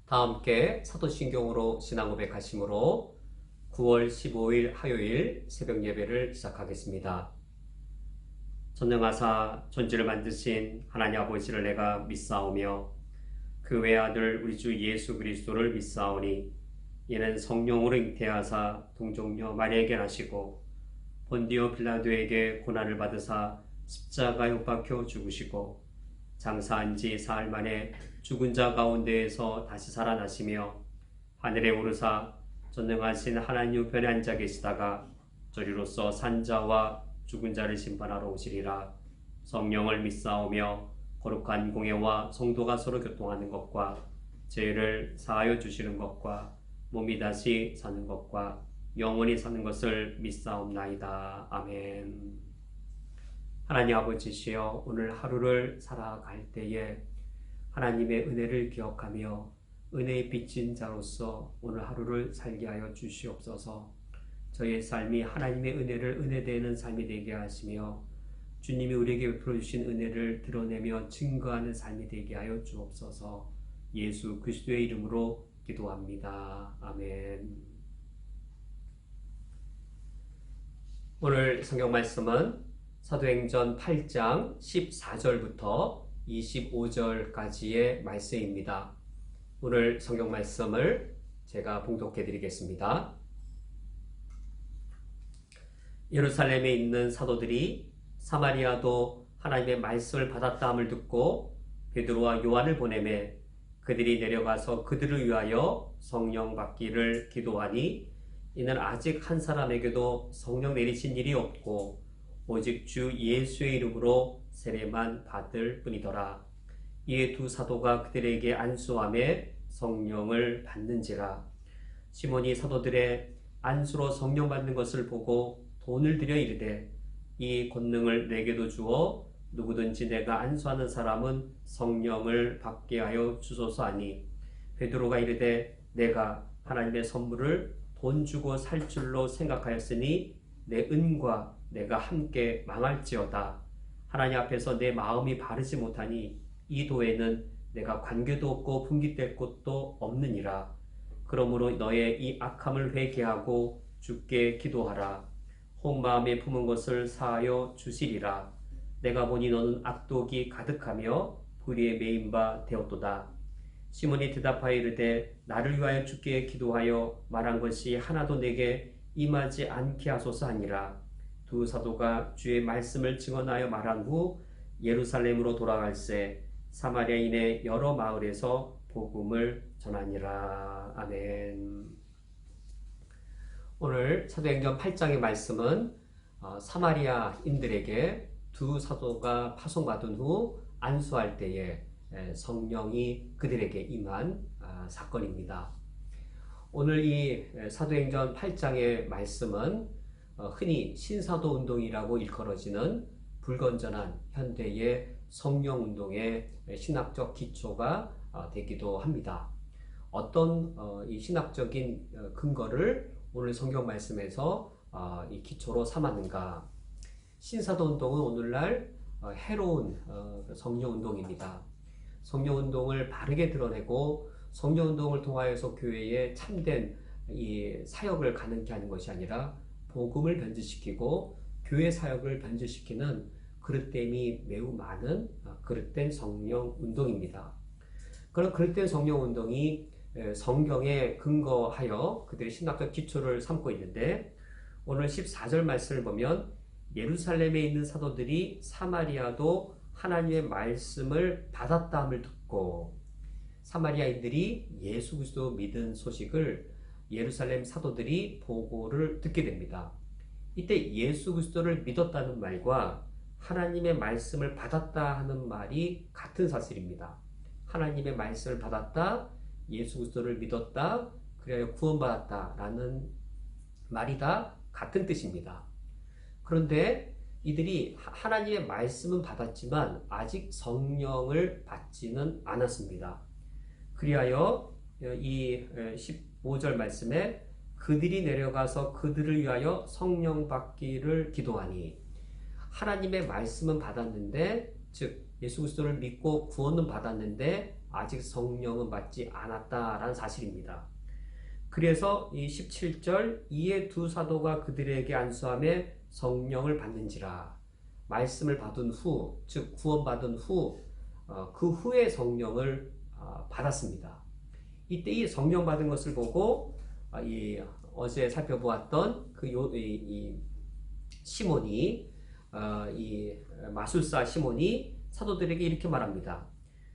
다 함께 사도신경으로 신앙 고백하심으로 9월 15일 화요일 새벽 예배를 시작하겠습니다. 전능하사 존재를 만드신 하나님 아버지를 내가 믿사오며 그 외아들 우리 주 예수 그리스도를 믿사오니 이는 성령으로 잉태하사 동정녀 마리아에게 나시고 본디오 빌라도에게 고난을 받으사 십자가에 못 박혀 죽으시고 장사한 지 사흘 만에 죽은 자 가운데에서 다시 살아나시며 하늘에 오르사 전능하신 하나님 우편에 앉아 계시다가 저리로서 산자와 죽은 자를 심판하러 오시리라. 성령을 믿사오며 거룩한 공예와 성도가 서로 교통하는 것과 죄를 사하여 주시는 것과 몸이 다시 사는 것과 영원히 사는 것을 믿사옵나이다. 아멘. 하나님 아버지시여, 오늘 하루를 살아갈 때에 하나님의 은혜를 기억하며 은혜의 빚진 자로서 오늘 하루를 살게 하여 주시옵소서. 저의 삶이 하나님의 은혜를 은혜되는 삶이 되게 하시며 주님이 우리에게 베풀어 주신 은혜를 드러내며 증거하는 삶이 되게 하여 주옵소서. 예수 그리스도의 이름으로 기도합니다. 아멘. 오늘 성경 말씀은 사도행전 8장 14절부터 25절까지의 말씀입니다. 오늘 성경 말씀을 제가 봉독해 드리겠습니다. 예루살렘에 있는 사도들이 사마리아도 하나님의 말씀을 받았다함을 듣고 베드로와 요한을 보내매 그들이 내려가서 그들을 위하여 성령 받기를 기도하니 이는 아직 한 사람에게도 성령 내리신 일이 없고 오직 주 예수의 이름으로 세례만 받을 뿐이더라. 이에 두 사도가 그들에게 안수하며 성령을 받는지라. 시몬이 사도들의 안수로 성령 받는 것을 보고 돈을 들여 이르되 이 권능을 내게도 주어 누구든지 내가 안수하는 사람은 성령을 받게 하여 주소서 하니 베드로가 이르되 내가 하나님의 선물을 돈 주고 살 줄로 생각하였으니 내 은과 내가 함께 망할지어다. 하나님 앞에서 내 마음이 바르지 못하니 이 도에는 내가 관계도 없고 분깃될 곳도 없느니라. 그러므로 너의 이 악함을 회개하고 주께 기도하라. 온 마음에 품은 것을 사하여 주시리라. 내가 보니 너는 악독이 가득하며 불의에 매인 바 되었도다. 시몬이 대답하여 이르되 나를 위하여 주께 기도하여 말한 것이 하나도 내게 임하지 않게 하소서 하니라. 두 사도가 주의 말씀을 증언하여 말한 후 예루살렘으로 돌아갈새 사마리아인의 여러 마을에서 복음을 전하니라. 아멘. 오늘 사도행전 8장의 말씀은 사마리아인들에게 두 사도가 파송받은 후 안수할 때에 성령이 그들에게 임한 사건입니다. 오늘 이 사도행전 8장의 말씀은 흔히 신사도 운동이라고 일컬어지는 불건전한 현대의 성령 운동의 신학적 기초가 되기도 합니다. 어떤 이 신학적인 근거를 오늘 성경 말씀에서 이 기초로 삼았는가? 신사도 운동은 오늘날 해로운 성령 운동입니다. 성령 운동을 바르게 드러내고 성령 운동을 통하여서 교회에 참된 이 사역을 가능케 하는 것이 아니라 복음을 변질시키고 교회 사역을 변질시키는 그릇됨이 매우 많은 그릇된 성령 운동입니다. 그런 그릇된 성령 운동이 성경에 근거하여 그들의 신학적 기초를 삼고 있는데 오늘 14절 말씀을 보면 예루살렘에 있는 사도들이 사마리아도 하나님의 말씀을 받았다함을 듣고 사마리아인들이 예수 그리스도 믿은 소식을 예루살렘 사도들이 보고를 듣게 됩니다. 이때 예수 그리스도를 믿었다는 말과 하나님의 말씀을 받았다 하는 말이 같은 사실입니다. 하나님의 말씀을 받았다, 예수 그리스도를 믿었다, 그래야 구원받았다 라는 말이 다 같은 뜻입니다. 그런데 이들이 하나님의 말씀은 받았지만 아직 성령을 받지는 않았습니다. 그리하여 이 15절 말씀에 그들이 내려가서 그들을 위하여 성령 받기를 기도하니 하나님의 말씀은 받았는데 즉 예수 그리스도를 믿고 구원은 받았는데 아직 성령은 받지 않았다라는 사실입니다. 그래서 이 17절 이에 두 사도가 그들에게 안수하며 성령을 받는지라. 말씀을 받은 후, 즉 구원받은 후, 그 후에 성령을 받았습니다. 이때 이 성령 받은 것을 보고 이 어제 살펴보았던 이 시몬이 이 마술사 시몬이 사도들에게 이렇게 말합니다.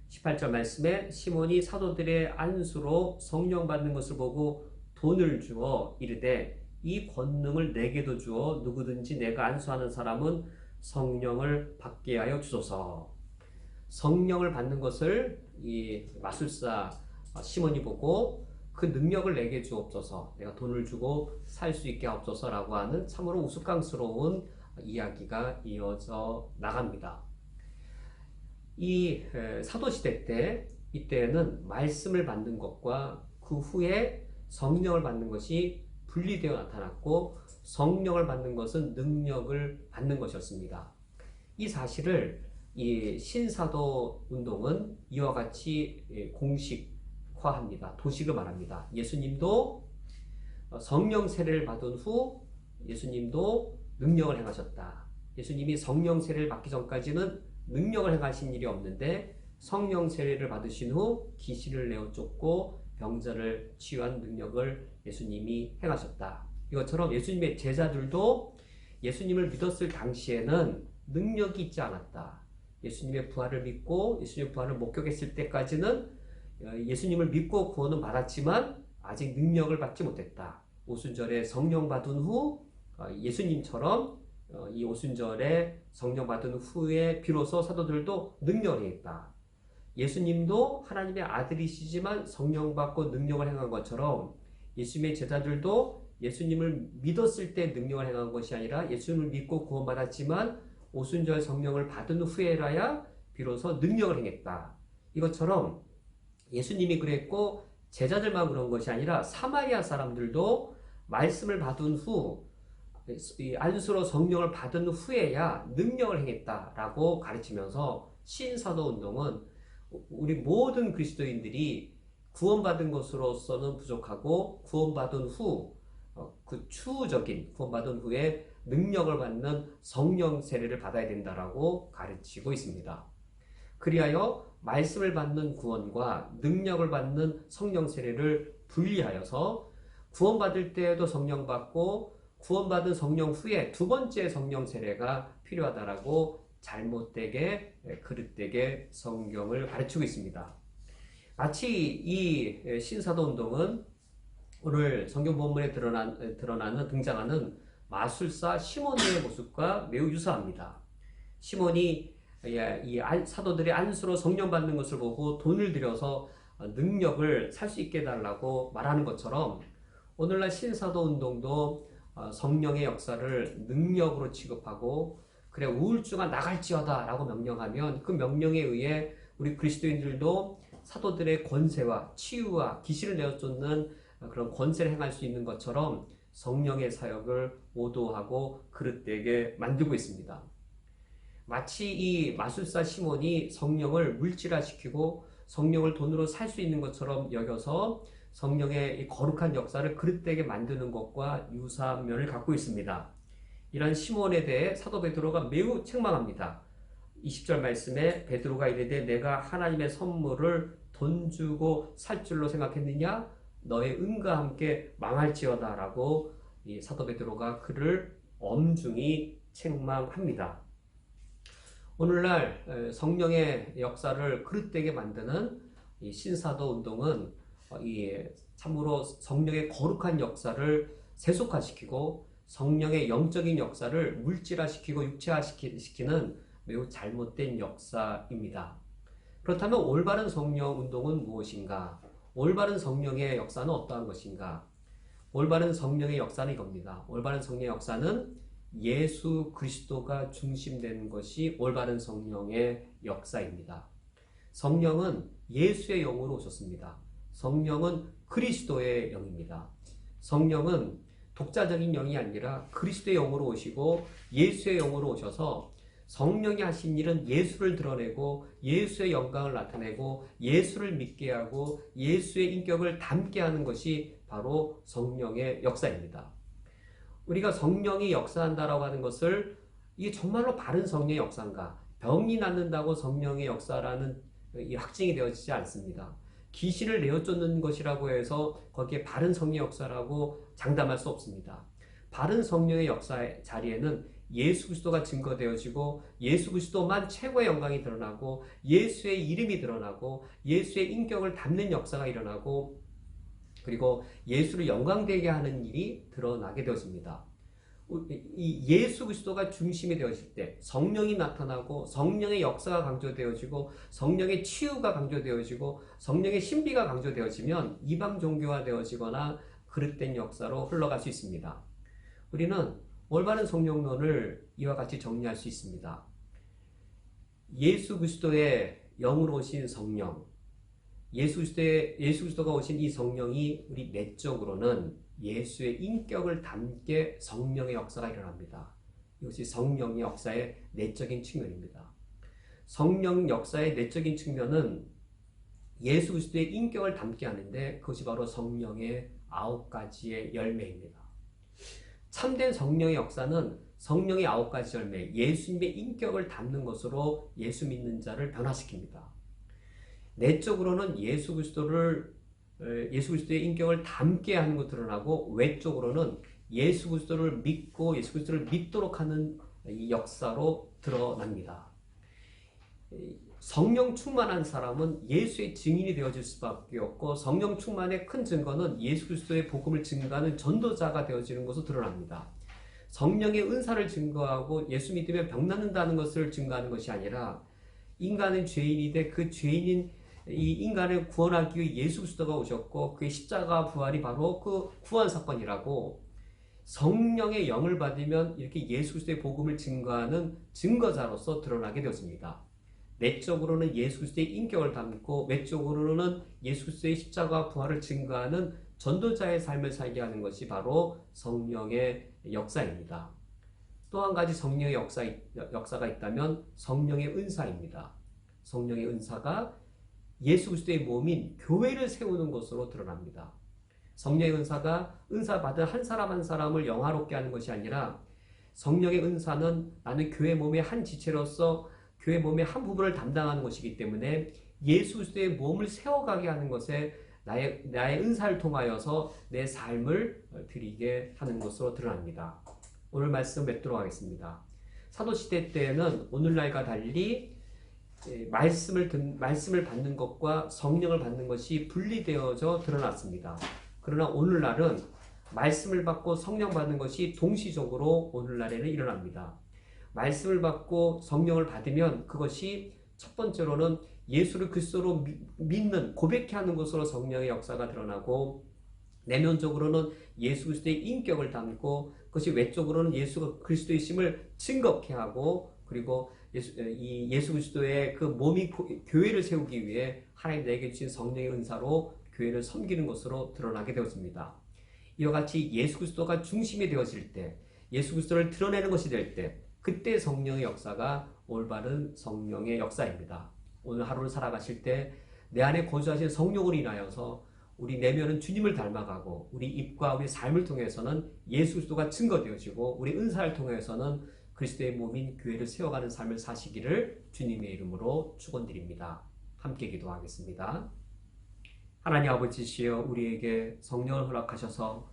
18절 말씀에 시몬이 사도들의 안수로 성령 받는 것을 보고 돈을 주어 이르되 이 권능을 내게도 주어 누구든지 내가 안수하는 사람은 성령을 받게 하여 주소서. 성령을 받는 것을 이 마술사 시몬이 보고 그 능력을 내게 주옵소서, 내가 돈을 주고 살 수 있게 하옵소서라고 하는 참으로 우스꽝스러운 이야기가 이어져 나갑니다. 이 사도시대 때 이때는 말씀을 받는 것과 그 후에 성령을 받는 것이 분리되어 나타났고 성령을 받는 것은 능력을 받는 것이었습니다. 이 사실을 이 신사도 운동은 이와 같이 공식화합니다. 도식을 말합니다. 예수님도 성령 세례를 받은 후 예수님도 능력을 행하셨다. 예수님이 성령 세례를 받기 전까지는 능력을 행하신 일이 없는데 성령 세례를 받으신 후 귀신을 내어 쫓고 병자를 치유한 능력을 예수님이 행하셨다. 이것처럼 예수님의 제자들도 예수님을 믿었을 당시에는 능력이 있지 않았다. 예수님의 부활을 믿고 예수님의 부활을 목격했을 때까지는 예수님을 믿고 구원은 받았지만 아직 능력을 받지 못했다. 오순절에 성령 받은 후 예수님처럼 이 오순절에 성령 받은 후에 비로소 사도들도 능력을 행했다. 예수님도 하나님의 아들이시지만 성령 받고 능력을 행한 것처럼 예수님의 제자들도 예수님을 믿었을 때 능력을 행한 것이 아니라 예수님을 믿고 구원받았지만 오순절 성령을 받은 후에라야 비로소 능력을 행했다. 이것처럼 예수님이 그랬고 제자들만 그런 것이 아니라 사마리아 사람들도 말씀을 받은 후 안수로 성령을 받은 후에야 능력을 행했다라고 가르치면서 신사도 운동은 우리 모든 그리스도인들이 구원받은 것으로서는 부족하고 구원받은 후 그 추후적인 구원받은 후에 능력을 받는 성령 세례를 받아야 된다라고 가르치고 있습니다. 그리하여 말씀을 받는 구원과 능력을 받는 성령 세례를 분리하여서 구원받을 때에도 성령 받고 구원받은 성령 후에 두 번째 성령 세례가 필요하다라고 잘못되게 그릇되게 성경을 가르치고 있습니다. 마치 이 신사도 운동은 오늘 성경 본문에 등장하는 마술사 시몬의 모습과 매우 유사합니다. 시몬이 이 사도들의 안수로 성령 받는 것을 보고 돈을 들여서 능력을 살 수 있게 해달라고 말하는 것처럼 오늘날 신사도 운동도 성령의 역사를 능력으로 취급하고 그래 우울증아 나갈지어다 라고 명령하면 그 명령에 의해 우리 그리스도인들도 사도들의 권세와 치유와 귀신을 내어쫓는 그런 권세를 행할 수 있는 것처럼 성령의 사역을 오도하고 그릇되게 만들고 있습니다. 마치 이 마술사 시몬이 성령을 물질화시키고 성령을 돈으로 살 수 있는 것처럼 여겨서 성령의 이 거룩한 역사를 그릇되게 만드는 것과 유사한 면을 갖고 있습니다. 이런 시몬에 대해 사도 베드로가 매우 책망합니다. 20절 말씀에 베드로가 이르되 내가 하나님의 선물을 돈 주고 살 줄로 생각했느냐? 너의 은과 함께 망할지어다 라고 이 사도 베드로가 그를 엄중히 책망합니다. 오늘날 성령의 역사를 그릇되게 만드는 이 신사도 운동은 참으로 성령의 거룩한 역사를 세속화시키고 성령의 영적인 역사를 물질화시키고 육체화시키는 매우 잘못된 역사입니다. 그렇다면 올바른 성령 운동은 무엇인가? 올바른 성령의 역사는 어떠한 것인가? 올바른 성령의 역사는 이겁니다. 올바른 성령의 역사는 예수 그리스도가 중심되는 것이 올바른 성령의 역사입니다. 성령은 예수의 영으로 오셨습니다. 성령은 그리스도의 영입니다. 성령은 독자적인 영이 아니라 그리스도의 영으로 오시고 예수의 영으로 오셔서 성령이 하신 일은 예수를 드러내고 예수의 영광을 나타내고 예수를 믿게 하고 예수의 인격을 담게 하는 것이 바로 성령의 역사입니다. 우리가 성령이 역사한다라고 하는 것을 이게 정말로 바른 성령의 역사인가? 병이 낫는다고 성령의 역사라는 이 확증이 되어지지 않습니다. 귀신을 내어쫓는 것이라고 해서 거기에 바른 성령의 역사라고 장담할 수 없습니다. 바른 성령의 역사의 자리에는 예수 그리스도가 증거되어지고 예수 그리스도만 최고의 영광이 드러나고 예수의 이름이 드러나고 예수의 인격을 담는 역사가 일어나고 그리고 예수를 영광되게 하는 일이 드러나게 되어집니다. 이 예수 그리스도가 중심이 되어질 때 성령이 나타나고 성령의 역사가 강조되어지고 성령의 치유가 강조되어지고 성령의 신비가 강조되어지면 이방 종교화 되어지거나 그릇된 역사로 흘러갈 수 있습니다. 우리는 올바른 성령론을 이와 같이 정리할 수 있습니다. 예수 그리스도의 영으로 오신 성령, 예수 그리스도가 오신 이 성령이 우리 내적으로는 예수의 인격을 담게 성령의 역사가 일어납니다. 이것이 성령의 역사의 내적인 측면입니다. 성령 역사의 내적인 측면은 예수 그리스도의 인격을 담게 하는데 그것이 바로 성령의 9가지의 열매입니다. 참된 성령의 역사는 성령의 9가지 열매, 예수님의 인격을 담는 것으로 예수 믿는 자를 변화시킵니다. 내적으로는 예수 그리스도의 인격을 담게 하는 것 드러나고 외적으로는 예수 그리스도를 믿고 예수 그리스도를 믿도록 하는 이 역사로 드러납니다. 성령 충만한 사람은 예수의 증인이 되어질 수밖에 없고 성령 충만의 큰 증거는 예수 그리스도의 복음을 증거하는 전도자가 되어지는 것으로 드러납니다. 성령의 은사를 증거하고 예수 믿으면 병 낫는다는 것을 증거하는 것이 아니라 인간은 죄인인데 그 죄인인 이 인간을 구원하기 위해 예수 그리스도가 오셨고 그의 십자가 부활이 바로 그 구원 사건이라고 성령의 영을 받으면 이렇게 예수 그리스도의 복음을 증거하는 증거자로서 드러나게 되었습니다. 내적으로는 예수 그리스도의 인격을 담고 외적으로는 예수 그리스도의 십자가 부활을 증거하는 전도자의 삶을 살게 하는 것이 바로 성령의 역사입니다. 또 한 가지 성령의 역사가 있다면 성령의 은사입니다. 성령의 은사가 예수 그리스도의 몸인 교회를 세우는 것으로 드러납니다. 성령의 은사가 은사받은 한 사람 한 사람을 영화롭게 하는 것이 아니라 성령의 은사는 나는 교회 몸의 한 지체로서 교회 몸의 한 부분을 담당하는 것이기 때문에 예수 그리스도의 몸을 세워가게 하는 것에 나의 은사를 통하여서 내 삶을 드리게 하는 것으로 드러납니다. 오늘 말씀 맺도록 하겠습니다. 사도시대 때에는 오늘날과 달리 말씀을 받는 것과 성령을 받는 것이 분리되어져 드러났습니다. 그러나 오늘날은 말씀을 받고 성령 받는 것이 동시적으로 오늘날에는 일어납니다. 말씀을 받고 성령을 받으면 그것이 첫 번째로는 예수를 그리스도로 믿는 고백케 하는 것으로 성령의 역사가 드러나고 내면적으로는 예수 그리스도의 인격을 담고 그것이 외적으로는 예수 그리스도의 심을 증거케 하고 그리고 예수 그리스도의 그 몸이 교회를 세우기 위해 하나님 내게 주신 성령의 은사로 교회를 섬기는 것으로 드러나게 되었습니다. 이와 같이 예수 그리스도가 중심이 되어질 때 예수 그리스도를 드러내는 것이 될 때 그때 성령의 역사가 올바른 성령의 역사입니다. 오늘 하루를 살아가실 때 내 안에 거주하신 성령으로 인하여서 우리 내면은 주님을 닮아가고 우리 입과 우리 삶을 통해서는 예수 그리스도가 증거되어지고 우리 은사를 통해서는 그리스도의 몸인 교회를 세워가는 삶을 사시기를 주님의 이름으로 축원드립니다. 함께 기도하겠습니다. 하나님 아버지시여 우리에게 성령을 허락하셔서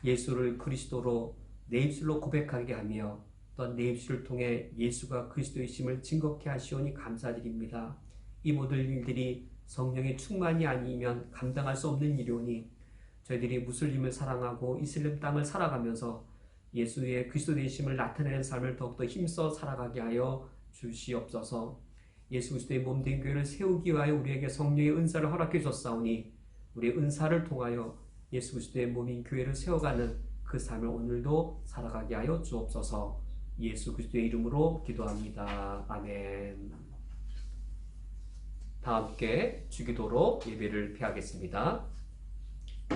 예수를 그리스도로 내 입술로 고백하게 하며 또한 내 입술을 통해 예수가 그리스도이심을 증거케 하시오니 감사드립니다. 이 모든 일들이 성령의 충만이 아니면 감당할 수 없는 일이오니 저희들이 무슬림을 사랑하고 이슬람 땅을 살아가면서 예수의 그리스도 되심을 나타내는 삶을 더욱더 힘써 살아가게 하여 주시옵소서. 예수 그리스도의 몸된 교회를 세우기 위하여 우리에게 성령의 은사를 허락해 주셨사오니 우리의 은사를 통하여 예수 그리스도의 몸인 교회를 세워가는 그 삶을 오늘도 살아가게 하여 주옵소서. 예수 그리스도의 이름으로 기도합니다. 아멘. 다 함께 주기도로 예배를 폐하겠습니다.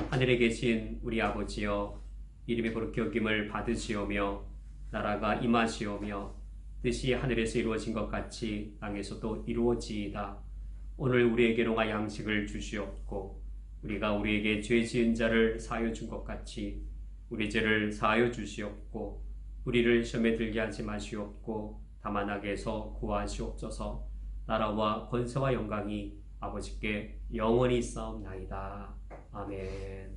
하늘에 계신 우리 아버지여 이름의 거룩히 여김을 받으시오며 나라가 임하시오며 뜻이 하늘에서 이루어진 것 같이 땅에서도 이루어지이다. 오늘 우리에게로가 양식을 주시옵고 우리가 우리에게 죄 지은 자를 사하여 준 것 같이 우리 죄를 사하여 주시옵고 우리를 시험에 들게 하지 마시옵고 다만 악에서 구하시옵소서. 나라와 권세와 영광이 아버지께 영원히 있사옵나이다. 아멘.